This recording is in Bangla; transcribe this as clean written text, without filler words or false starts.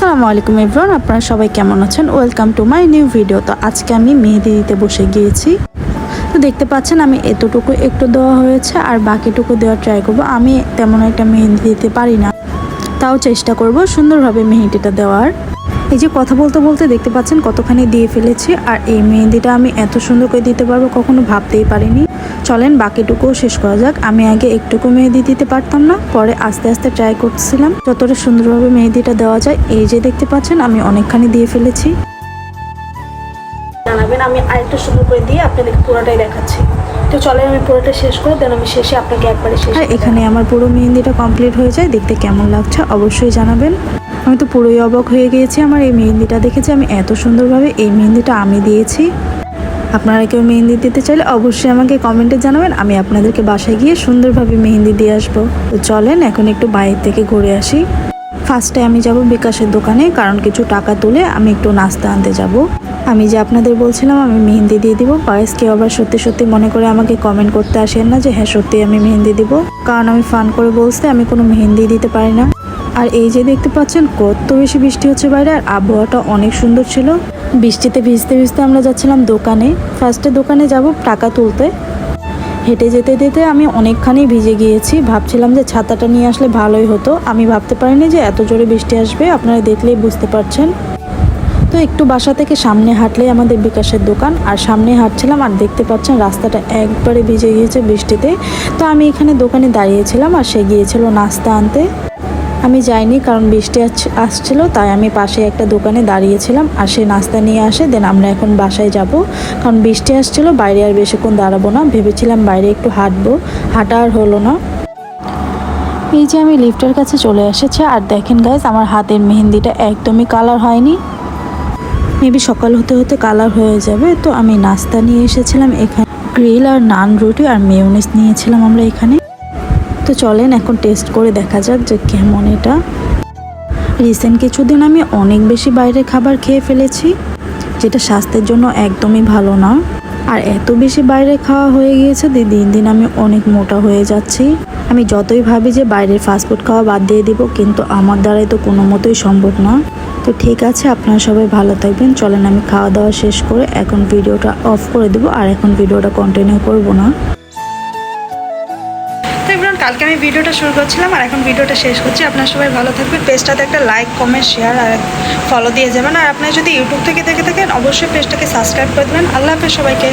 আসসালামু আলাইকুম এভরিওয়ান, আপনারা সবাই কেমন আছেন? Welcome to my new video. তো আজকে আমি মেহেদি দিতে বসে গিয়েছি। তো দেখতে পাচ্ছেন আমি এতটুকু একটু দেওয়া হয়েছে আর বাকিটুকু দেওয়ার ট্রাই করব। আমি তেমন একটা মেহেদি দিতে পারি না, তাও চেষ্টা করব সুন্দরভাবে মেহেদিটা দেওয়ার। এই যে কথা বলতে বলতে দেখতে পাচ্ছেন কতখানি দিয়ে ফেলেছি, আর এই মেহেদিটা আমি এত সুন্দর করে দিতে পারবো কখনো ভাবতেই পারিনি। চলেন বাকিটুকুও শেষ করা যাক। আমি আগে একটুকু মেহেদি দিতে পারতাম না, পরে আস্তে আস্তে ট্রাই করছিলাম যতটা সুন্দরভাবে মেহেদিটা দেওয়া যায়। এই যে দেখতে পাচ্ছেন আমি অনেকখানি দিয়ে ফেলেছি। জানাবেন আমি আরেকটু সুন্দর করে দিয়ে আপনাদের পুরোটাই দেখাচ্ছি। তো চলেন আমি পুরোটা শেষ করে দেন আমি শেষে আপনাকে একবারে শেষ। আর এখানে আমার পুরো মেহেদিটা কমপ্লিট হয়ে যায়। দেখতে কেমন লাগছে অবশ্যই জানাবেন। আমি তো পুরোই অবাক হয়ে গিয়েছি আমার এই মেহেদিটা দেখেছি। আমি এত সুন্দরভাবে এই মেহেদিটা আমি দিয়েছি। আপনারা কেউ মেহেদি দিতে চাইলে অবশ্যই আমাকে কমেন্টে জানাবেন, আমি আপনাদেরকে বাসায় গিয়ে সুন্দরভাবে মেহেদি দিয়ে আসবো। তো চলেন এখন একটু বাইরে থেকে ঘুরে আসি। ফার্স্টে আমি যাব বিকাশের দোকানে, কারণ কিছু টাকা তুলে আমি একটু নাস্তা আনতে যাব। আমি যে আপনাদের বলছিলাম আমি মেহেদি দিয়ে দিব, গাইস কেউ আবার সত্যি সত্যি মনে করে আমাকে কমেন্ট করতে আসেন না যে হ্যাঁ সত্যি আমি মেহেদি দিব, কারণ আমি ফান করে বলছি আমি কোনো মেহেদি দিতে পারি না। আর এই যে দেখতে পাচ্ছেন কত বেশি বৃষ্টি হচ্ছে বাইরে, আর আবহাওয়াটা অনেক সুন্দর ছিল। বৃষ্টিতে ভিজতে ভিজতে আমরা যাচ্ছিলাম দোকানে। ফার্স্টে দোকানে যাব টাকা তুলতে। হেঁটে যেতে যেতে আমি অনেকখানি ভিজে গিয়েছি। ভাবছিলাম যে ছাতাটা নিয়ে আসলে ভালোই হতো, আমি ভাবতে পারিনি যে এত জোরে বৃষ্টি আসবে। আপনারা দেখলেই বুঝতে পারছেন। তো একটু বাসা থেকে সামনে হাঁটলেই আমাদের বিকাশের দোকান, আর সামনে হাঁটছিলাম আর দেখতে পাচ্ছেন রাস্তাটা একবারে ভিজে গিয়েছে বৃষ্টিতে। তো আমি এখানে দোকানে দাঁড়িয়েছিলাম আর সে গিয়েছিল নাস্তা আনতে। আমি যাইনি কারণ বৃষ্টি আসছিল, তাই আমি পাশে একটা দোকানে দাঁড়িয়েছিলাম আর সে নাস্তা নিয়ে আসে। দেন আমরা এখন বাসায় যাব, কারণ বৃষ্টি আসছিল, বাইরে আর বেশিক্ষণ দাঁড়াবো না। ভেবেছিলাম বাইরে একটু হাঁটবো, হাঁটা আর হলো না। এই যে আমি লিফটের কাছে চলে এসেছি, আর দেখেন গাইস আমার হাতের মেহেন্দিটা একদমই কালার হয়নি। মেবি সকাল হতে হতে কালার হয়ে যাবে। তো আমি নাস্তা নিয়ে এসেছিলাম এখানে, গ্রিল আর নান রুটি আর মেয়োনিজ নিয়েছিলাম আমরা এখানে। তো চলেন এখন টেস্ট করে দেখা যাক যে কেমন এটা। রিসেন্ট কিছুদিন আমি অনেক বেশি বাইরের খাবার খেয়ে ফেলেছি, যেটা স্বাস্থ্যের জন্য একদমই ভালো না। আর এত বেশি বাইরে খাওয়া হয়ে গিয়েছে যে দিন দিন আমি অনেক মোটা হয়ে যাচ্ছি। আমি যতই ভাবি যে বাইরের ফাস্টফুড খাওয়া বাদ দিয়ে দিব, কিন্তু আমার দ্বারাই তো কোনো মতোই সম্ভব না। তো ঠিক আছে, আপনারা সবাই ভালো থাকবেন। চলেন আমি খাওয়া দাওয়া শেষ করে এখন ভিডিওটা অফ করে দেবো, আর এখন ভিডিওটা কন্টিনিউ করব না। কালকে আমি ভিডিওটা শুরু করছিলাম আর এখন ভিডিওটা শেষ করছি। আপনারা সবাই ভালো থাকবেন। পেজটাতে একটা লাইক কমেন্ট শেয়ার আর ফলো দিয়ে যাবেন। আর আপনারা যদি ইউটিউব থেকে দেখে থাকেন অবশ্যই পেজটাকে সাবস্ক্রাইব করে দেবেন। আল্লাহ হাফেজ সবাইকে।